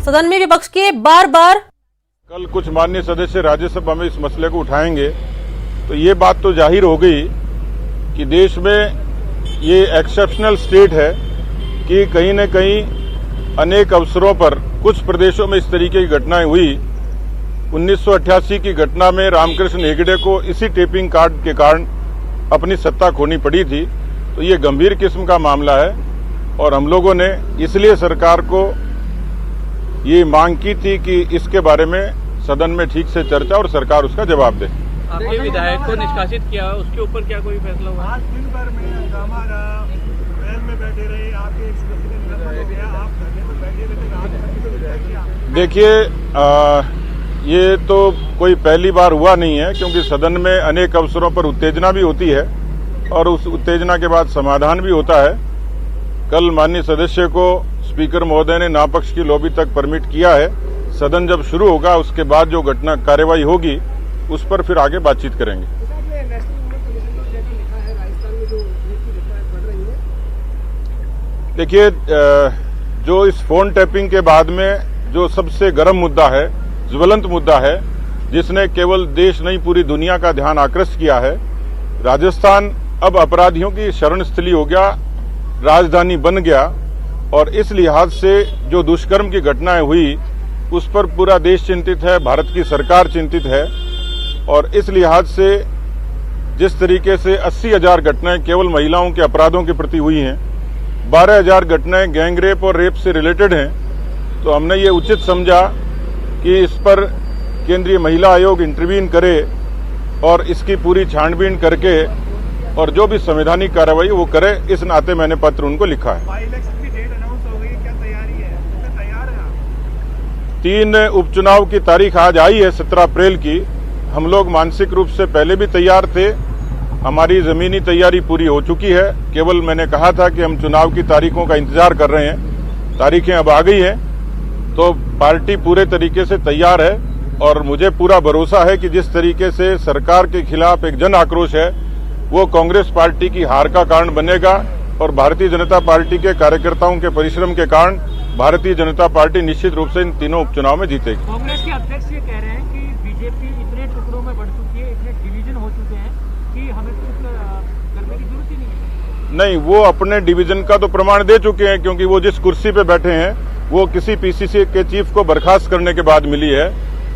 सदन में विपक्ष के बार बार कल कुछ माननीय सदस्य राज्यसभा में इस मसले को उठाएंगे तो ये बात तो जाहिर हो गई कि देश में ये एक्सेप्शनल स्टेट है कि कहीं न कहीं अनेक अवसरों पर कुछ प्रदेशों में इस तरीके की घटनाएं हुई। 1988 की घटना में रामकृष्ण हेगड़े को इसी टेपिंग कार्ड के कारण अपनी सत्ता खोनी पड़ी थी। तो ये गंभीर किस्म का मामला है और हम लोगों ने इसलिए सरकार को ये मांग की थी कि इसके बारे में सदन में ठीक से चर्चा और सरकार उसका जवाब दे। आपके विधायक को निष्कासित किया, उसके ऊपर क्या कोई फैसला हुआ? आज दिन भर में हंगामा रहा, महल में बैठे रहे, आपके एक सदस्य का निधन हो गया, आप धरने पर बैठे रहे, रात भर तो विधायक किया। देखिए, ये तो कोई पहली बार हुआ नहीं है, क्योंकि सदन में अनेक अवसरों पर उत्तेजना भी होती है और उस उत्तेजना के बाद समाधान भी होता है। कल माननीय सदस्य को स्पीकर महोदय ने नापक्ष की लॉबी तक परमिट किया है। सदन जब शुरू होगा उसके बाद जो घटना कार्यवाही होगी उस पर फिर आगे बातचीत करेंगे। देखिए, जो इस फोन टैपिंग के बाद में जो सबसे गर्म मुद्दा है, ज्वलंत मुद्दा है, जिसने केवल देश नहीं पूरी दुनिया का ध्यान आकृष्ट किया है, राजस्थान अब अपराधियों की शरण स्थली हो गया, राजधानी बन गया और इस लिहाज से जो दुष्कर्म की घटनाएं हुई उस पर पूरा देश चिंतित है, भारत की सरकार चिंतित है। और इस लिहाज से जिस तरीके से 80,000 घटनाएं केवल महिलाओं के अपराधों के प्रति हुई हैं, 12,000 घटनाएं गैंगरेप और रेप से रिलेटेड हैं, तो हमने ये उचित समझा कि इस पर केंद्रीय महिला आयोग इंटरवीन करे और इसकी पूरी छानबीन करके और जो भी संवैधानिक कार्रवाई वो करे। इस नाते मैंने पत्र उनको लिखा है। इलेक्शन की डेट अनाउंस हो गई, क्या तैयारी है? तैयार है आप? 3 उपचुनाव की तारीख आज आई है, 17 अप्रैल की। हम लोग मानसिक रूप से पहले भी तैयार थे, हमारी जमीनी तैयारी पूरी हो चुकी है। केवल मैंने कहा था कि हम चुनाव की तारीखों का इंतजार कर रहे हैं, तारीखें अब आ गई हैं, तो पार्टी पूरे तरीके से तैयार है और मुझे पूरा भरोसा है कि जिस तरीके से सरकार के खिलाफ एक जन आक्रोश है वो कांग्रेस पार्टी की हार का कारण बनेगा और भारतीय जनता पार्टी के कार्यकर्ताओं के परिश्रम के कारण भारतीय जनता पार्टी निश्चित रूप से इन तीनों उपचुनाव में जीतेगी। कांग्रेस के अध्यक्ष ये कह रहे हैं कि बीजेपी इतने टुकड़ों में बढ़ चुकी है, इतने डिवीजन हो चुके हैं कि हमें कुछ करने की जरूरत ही नहीं। वो अपने डिवीजन का तो प्रमाण दे चुके हैं, क्योंकि वो जिस कुर्सी पे बैठे हैं वो किसी पीसीसी के चीफ को बर्खास्त करने के बाद मिली है।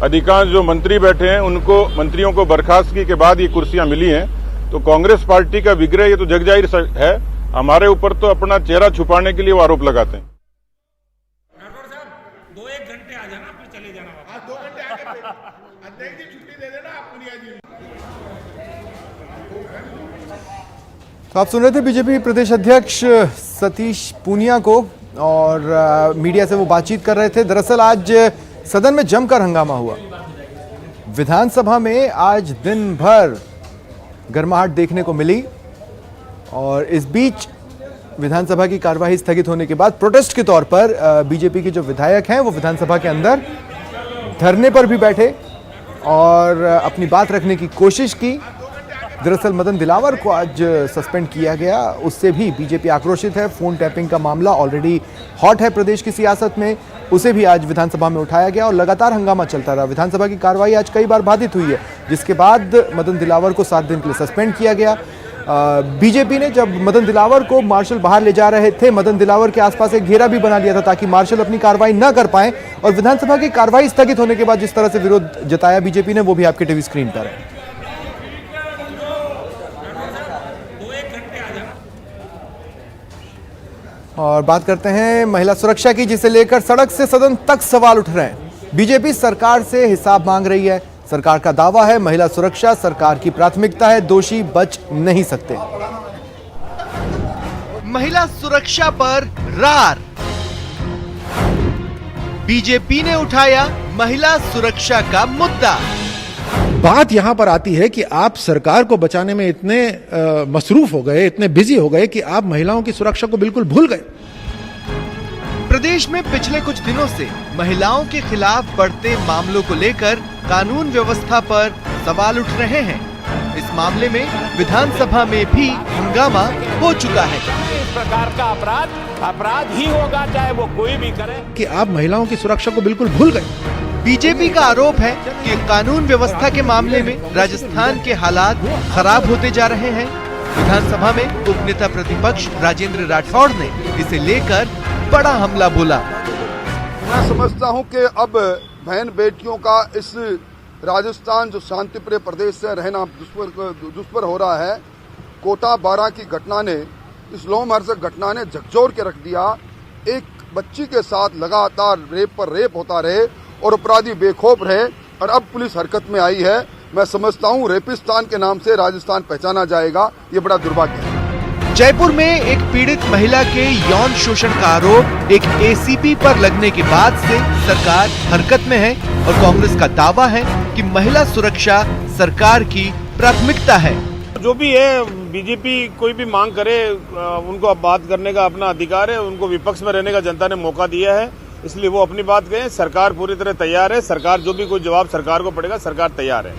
अधिकांश जो मंत्री बैठे हैं उनको, मंत्रियों को बर्खास्तगी के बाद ये कुर्सियां मिली हैं। तो कांग्रेस पार्टी का विग्रह ये तो जगजाहिर है। हमारे ऊपर तो अपना चेहरा छुपाने के लिए वो आरोप लगाते हैं। राठौर साहब 2-1 घंटे आ जाना, फिर चले जाना। हाँ, 2 घंटे आके अध्यक्ष जी छुट्टी दे देना आप पुनिया जी। तो आप सुन रहे थे बीजेपी प्रदेश अध्यक्ष सतीश पूनिया को और मीडिया से वो बातचीत कर रहे थे। दरअसल आज सदन में जमकर हंगामा हुआ। विधानसभा में आज दिन भर गर्माहट देखने को मिली और इस बीच विधानसभा की कार्यवाही स्थगित होने के बाद प्रोटेस्ट के तौर पर बीजेपी के जो विधायक हैं वो विधानसभा के अंदर धरने पर भी बैठे और अपनी बात रखने की कोशिश की। दरअसल मदन दिलावर को आज सस्पेंड किया गया, उससे भी बीजेपी आक्रोशित है। फोन टैपिंग का मामला ऑलरेडी हॉट है प्रदेश की सियासत में, उसे भी आज विधानसभा में उठाया गया और लगातार हंगामा चलता रहा। विधानसभा की कार्रवाई आज कई बार बाधित हुई है, जिसके बाद मदन दिलावर को 7 दिन के लिए सस्पेंड किया गया। बीजेपी ने जब मदन दिलावर को मार्शल बाहर ले जा रहे थे, मदन दिलावर के आसपास एक घेरा भी बना लिया था ताकि मार्शल अपनी कार्रवाई न कर पाए। और विधानसभा की कार्रवाई स्थगित होने के बाद जिस तरह से विरोध जताया बीजेपी ने, वो भी आपके टीवी स्क्रीन पर है। और बात करते हैं महिला सुरक्षा की, जिसे लेकर सड़क से सदन तक सवाल उठ रहे हैं। बीजेपी सरकार से हिसाब मांग रही है। सरकार का दावा है महिला सुरक्षा सरकार की प्राथमिकता है, दोषी बच नहीं सकते। महिला सुरक्षा पर रार, बीजेपी ने उठाया महिला सुरक्षा का मुद्दा। बात यहां पर आती है कि आप सरकार को बचाने में इतने मसरूफ हो गए, इतने बिजी हो गए कि आप महिलाओं की सुरक्षा को बिल्कुल भूल गए। प्रदेश में पिछले कुछ दिनों से महिलाओं के खिलाफ बढ़ते मामलों को लेकर कानून व्यवस्था पर सवाल उठ रहे हैं। इस मामले में विधानसभा में भी हंगामा हो चुका है। इस प्रकार का अपराध ही होगा, चाहे वो कोई भी करे। कि आप महिलाओं की सुरक्षा को बिल्कुल भूल गए। बीजेपी का आरोप है कि कानून व्यवस्था के मामले में राजस्थान के हालात खराब होते जा रहे हैं। विधानसभा में उपनेता प्रतिपक्ष राजेंद्र राठौड़ ने इसे लेकर बड़ा हमला बोला। मैं समझता हूं कि अब बहन बेटियों का इस राजस्थान जो शांतिप्रिय प्रदेश से रहना दुष्पर हो रहा है, कोटा 12 की घटना ने, इस लोमहर्षक घटना ने झकझोर के रख दिया। एक बच्ची के साथ लगातार रेप पर रेप होता रहे और अपराधी बेखौफ रहे और अब पुलिस हरकत में आई है। मैं समझता हूं रेपिस्तान के नाम से राजस्थान पहचाना जाएगा, ये बड़ा दुर्भाग्य है। जयपुर में एक पीड़ित महिला के यौन शोषण का आरोप एक एसीपी पर लगने के बाद से सरकार हरकत में है और कांग्रेस का दावा है कि महिला सुरक्षा सरकार की प्राथमिकता है। जो भी है, बीजेपी कोई भी मांग करे, उनको अब बात करने का अपना अधिकार है। उनको विपक्ष में रहने का जनता ने मौका दिया है, इसलिए वो अपनी बात कहें। सरकार पूरी तरह तैयार है। सरकार जो भी कोई जवाब सरकार को पड़ेगा, सरकार तैयार है।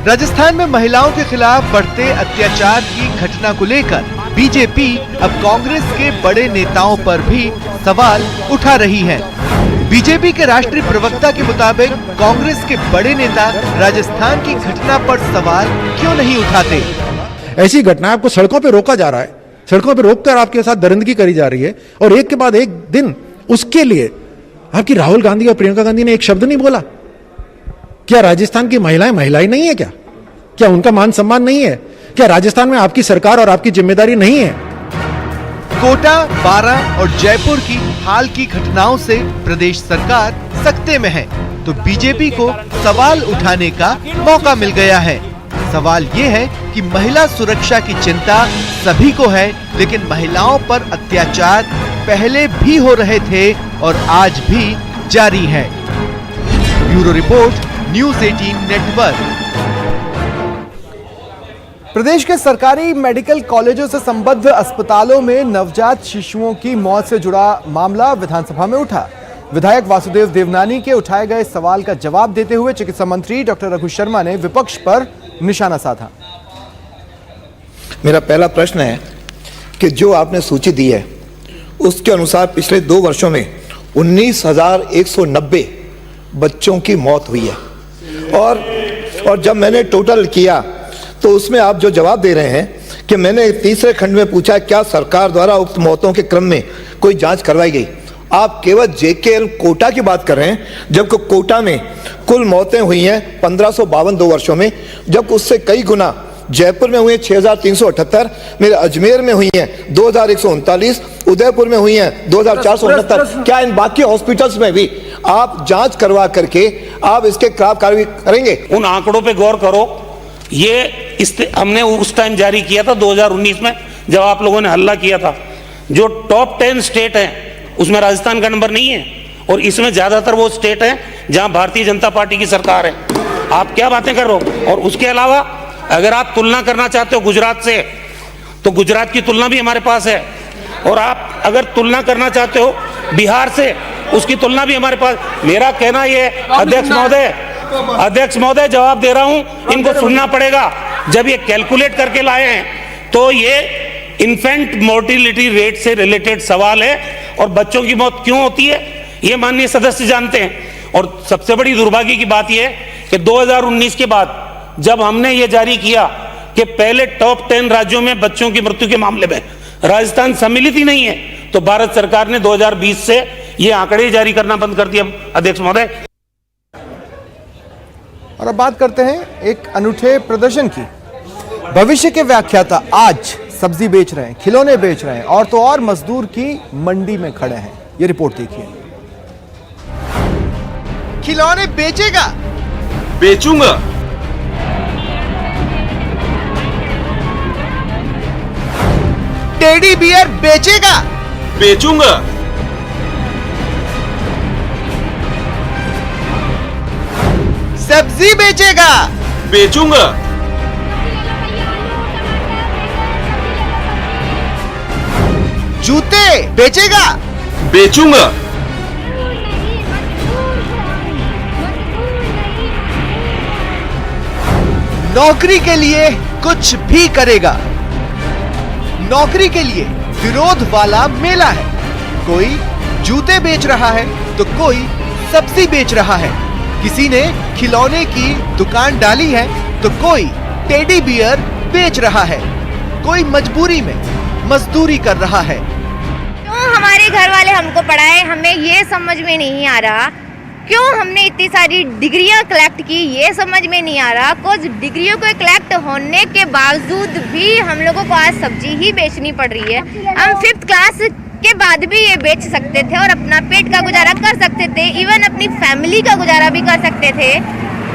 राजस्थान में महिलाओं के खिलाफ बढ़ते अत्याचार की घटना को लेकर बीजेपी अब कांग्रेस के बड़े नेताओं पर भी सवाल उठा रही है। बीजेपी के राष्ट्रीय प्रवक्ता के मुताबिक कांग्रेस के बड़े नेता राजस्थान की घटना पर सवाल क्यों नहीं उठाते। ऐसी घटना आपको सड़कों पे रोका जा रहा है, सड़कों पे रोककर आपके साथ दरिंदगी करी जा रही है, और एक के बाद एक दिन उसके लिए आपकी राहुल गांधी और प्रियंका गांधी ने एक शब्द नहीं बोला। क्या राजस्थान की महिलाएं महिलाएं नहीं है क्या? क्या उनका मान सम्मान नहीं है? क्या राजस्थान में आपकी सरकार और आपकी जिम्मेदारी नहीं है? कोटा, 12 और जयपुर की हाल की घटनाओं से प्रदेश सरकार सकते में है, तो बीजेपी को सवाल उठाने का मौका मिल गया है। सवाल ये है कि महिला सुरक्षा की चिंता सभी को है, लेकिन महिलाओं पर अत्याचार पहले भी हो रहे थे और आज भी जारी है। Bureau report, news 18 network. प्रदेश के सरकारी मेडिकल कॉलेजों से संबद्ध अस्पतालों में नवजात शिशुओं की मौत से जुड़ा मामला विधानसभा में उठा। विधायक वासुदेव देवनानी के उठाए गए सवाल का जवाब देते हुए चिकित्सा मंत्री डॉक्टर रघु शर्मा ने विपक्ष पर निशाना साधा। मेरा पहला प्रश्न है कि जो आपने सूची दी है उसके अनुसार पिछले 2 वर्षों में 19,190 बच्चों की मौत हुई है, और जब मैंने टोटल किया तो उसमें आप जो जवाब दे रहे हैं कि मैंने तीसरे खंड में पूछा क्या सरकार द्वारा उक्त मौतों के क्रम में कोई जांच करवाई गई, आप केवल जेकेएल कोटा की बात कर रहे हैं, जबकि कोटा में कुल मौतें हुई हैं 1552 2 वर्षों में, जबकि उससे कई गुना जयपुर में हुई हैं 6,378, मेरे अजमेर में हुई हैं 2,139, उदयपुर में हुई हैं 2,469। क्या इन बाकी हॉस्पिटल्स में भी आप जांच करवा करके आप इसके खिलाफ कार्रवाई करेंगे? उन आंकड़ों पे गौर करो। ये हमने उस टाइम जारी किया था 2019 में, जब आप लोगों ने हल्ला किया था। जो टॉप 10 स्टेट हैं उसमें राजस्थान का नंबर नहीं है, और इसमें ज्यादातर वो स्टेट हैं जहां भारतीय जनता पार्टी की सरकार है। आप क्या बातें कर रहे हो? और उसके अलावा अगर आप तुलना करना चाहते हो गुजरात से, तो गुजरात की तुलना भी हमारे पास है, और आप अगर तुलना करना चाहते हो बिहार से, उसकी तुलना भी हमारे पास। मेरा कहना यह, अध्यक्ष महोदय जवाब दे रहा हूं, इनको सुनना पड़ेगा। जब ये कैलकुलेट करके लाए हैं तो ये इन्फेंट मोर्टिलिटी रेट से रिलेटेड सवाल है, और बच्चों की मौत क्यों होती है ये माननीय सदस्य जानते हैं। और सबसे बड़ी दुर्भाग्य की बात यह कि 2019 के बाद जब हमने ये जारी किया कि पहले टॉप 10 राज्यों में बच्चों की मृत्यु के मामले में राजस्थान सम्मिलित ही नहीं है, तो भारत सरकार ने 2020 से ये आंकड़े जारी करना बंद कर दिया। अध्यक्ष महोदय, और अब बात करते हैं एक अनूठे प्रदर्शन की। भविष्य के व्याख्याता आज सब्जी बेच रहे हैं, खिलौने बेच रहे हैं, और तो और मजदूर की मंडी में खड़े हैं। ये रिपोर्ट देखिए। खिलौने बेचेगा? बेचूंगा। टेडी बियर बेचेगा? बेचूंगा। सब्जी बेचेगा? बेचूंगा। जूते बेचेगा? बेचूंगा। नौकरी के लिए कुछ भी करेगा। नौकरी के लिए विरोध वाला मेला है। कोई जूते बेच रहा है तो कोई सब्जी बेच रहा है। किसी ने खिलौने की दुकान डाली है तो कोई टेडी बियर बेच रहा है। कोई मजबूरी में मजदूरी कर रहा है। क्यों हमारे घर वाले हमको पढ़ाए, हमें ये समझ में नहीं आ रहा। क्यों हमने इतनी सारी डिग्रियां कलेक्ट की, ये समझ में नहीं आ रहा। कुछ डिग्रियों को कलेक्ट होने के बावजूद भी हम लोगों को आज सब्जी ही बेचनी पड़ रही है। हम 5th क्लास के बाद भी ये बेच सकते थे और अपना पेट का गुजारा कर सकते थे, इवन अपनी फैमिली का गुजारा भी कर सकते थे।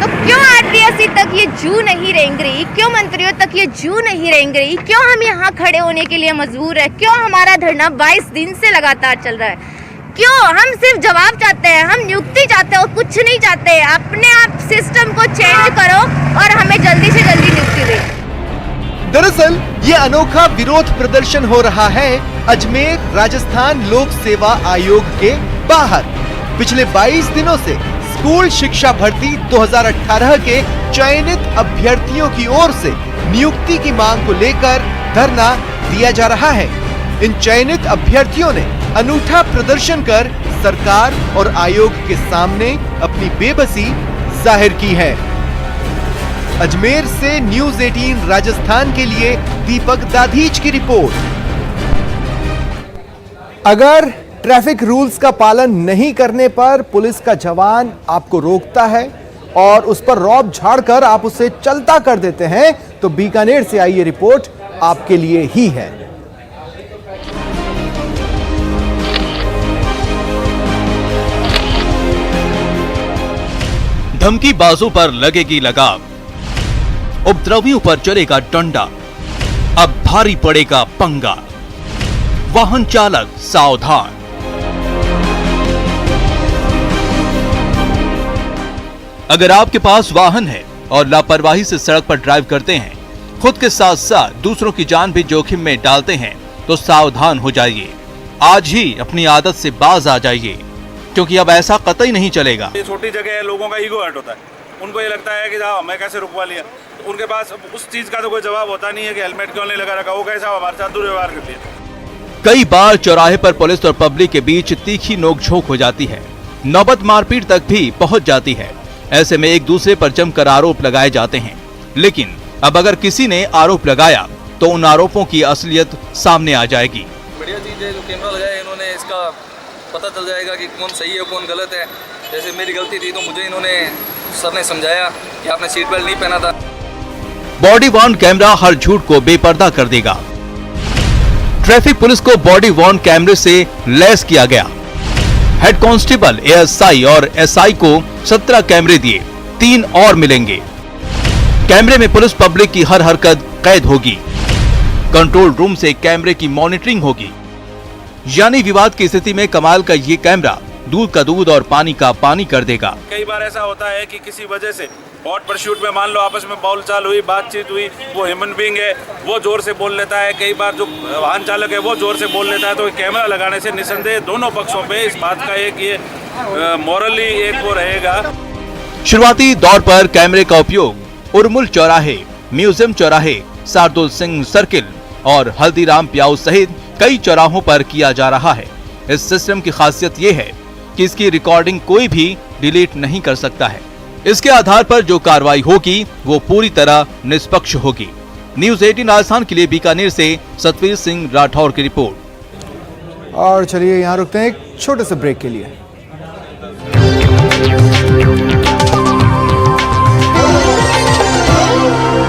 तो क्यों आरटीएससी तक ये जू नहीं रेंग रही, क्यों मंत्रियों तक ये जू नहीं रेंग रही, क्यों हम यहाँ खड़े होने के लिए मजबूर है, क्यों हमारा धरना 22 दिन से लगातार चल रहा है, क्यों हम सिर्फ जवाब चाहते हैं, हम नियुक्ति चाहते हैं और कुछ नहीं चाहते। अपने आप सिस्टम को चेंज करो और हमें जल्दी से जल्दी नियुक्ति दे। दरअसल ये अनोखा विरोध प्रदर्शन हो रहा है अजमेर राजस्थान लोक सेवा आयोग के बाहर। पिछले 22 दिनों से स्कूल शिक्षा भर्ती 2018 के चयनित अभ्यर्थियों की ओर से नियुक्ति की मांग को लेकर धरना दिया जा रहा है। इन चयनित अभ्यर्थियों ने अनूठा प्रदर्शन कर सरकार और आयोग के सामने अपनी बेबसी जाहिर की है। अजमेर से न्यूज़ 18 राजस्थान के लिए दीपक दाधीच की रिपोर्ट। अगर ट्रैफिक रूल्स का पालन नहीं करने पर पुलिस का जवान आपको रोकता है और उस पर रौब झाड़कर आप उसे चलता कर देते हैं तो बीकानेर से आई ये रिपोर्ट आपके लिए ही है। धमकीबाजों पर लगेगी लगाम, उपद्रवियों पर चलेगा डंडा, अब भारी पड़ेगा पंगा। वाहन चालक सावधान। अगर आपके पास वाहन है और लापरवाही से सड़क पर ड्राइव करते हैं, खुद के साथ साथ दूसरों की जान भी जोखिम में डालते हैं, तो सावधान हो जाइए। आज ही अपनी आदत से बाज आ जाइए, क्योंकि अब ऐसा कतई नहीं चलेगा। ये छोटी जगह है, लोगों का ईगो हर्ट होता है। उनको ये लगता है कि जाओ मैं कैसे रुकवा लिया, उनके पास उस चीज का तो कोई जवाब होता नहीं है कि हेलमेट क्यों नहीं लगा रखा, वो कैसा हमारे साथ दुर्व्यवहार कर दिया। कई बार चौराहे पर पुलिस और पब्लिक के बीच तीखी नोकझोंक हो जाती है, नौबत मारपीट तक भी पहुंच जाती है। ऐसे में एक दूसरे पर जमकर आरोप लगाए जाते हैं। लेकिन अब अगर किसी ने आरोप लगाया तो उन आरोपों की असलियत सामने आ जाएगी। बढ़िया चीज है जो कैमरा लगाया इन्होंने, इसका पता चल जाएगा कि कौन सही है कौन गलत है। जैसे मेरी गलती थी तो मुझे इन्होंने सर ने समझाया कि आपने सीट बेल्ट नहीं पहना था। बॉडी वॉर्न कैमरा हर झूठ को बेपर्दा कर देगा। ट्रैफिक पुलिस को बॉडी वॉर्न कैमरे से लैस किया गया। हेड कांस्टेबल, एएसआई और एसआई को 17 कैमरे दिए, 3 और मिलेंगे। कैमरे में पुलिस पब्लिक की हर हरकत कैद होगी। कंट्रोल रूम से कैमरे की मॉनिटरिंग होगी। यानी विवाद की स्थिति में कमाल का ये कैमरा दूध का दूध और पानी का पानी कर देगा। कई बार ऐसा होता है कि किसी वजह से हॉट परस्यूट में मान लो आपस में बोलचाल हुई, बातचीत हुई, वो ह्यूमन बीइंग है, वो जोर से बोल लेता है। कई बार जो वाहन चालक है वो जोर से बोल लेता है। तो कैमरा लगाने से निसंदेह दोनों पक्षों पे इस बात का एक ये मॉरली एक वो रहेगा। शुरुआती दौर पर कैमरे का उपयोग उर्मुल चौराहे, म्यूजियम चौराहे, शार्दुल सिंह सर्किल और हल्दीराम प्याऊ सहित कई चौराहों पर किया जा रहा है। इस सिस्टम की खासियत ये है कि इसकी रिकॉर्डिंग कोई भी डिलीट नहीं कर सकता है। इसके आधार पर जो कार्रवाई होगी वो पूरी तरह निष्पक्ष होगी। न्यूज़ 18 राजस्थान के लिए बीकानेर से सतवीर सिंह राठौर की रिपोर्ट। और चलिए यहाँ रुकते हैं एक छोटे से ब्रेक के लिए।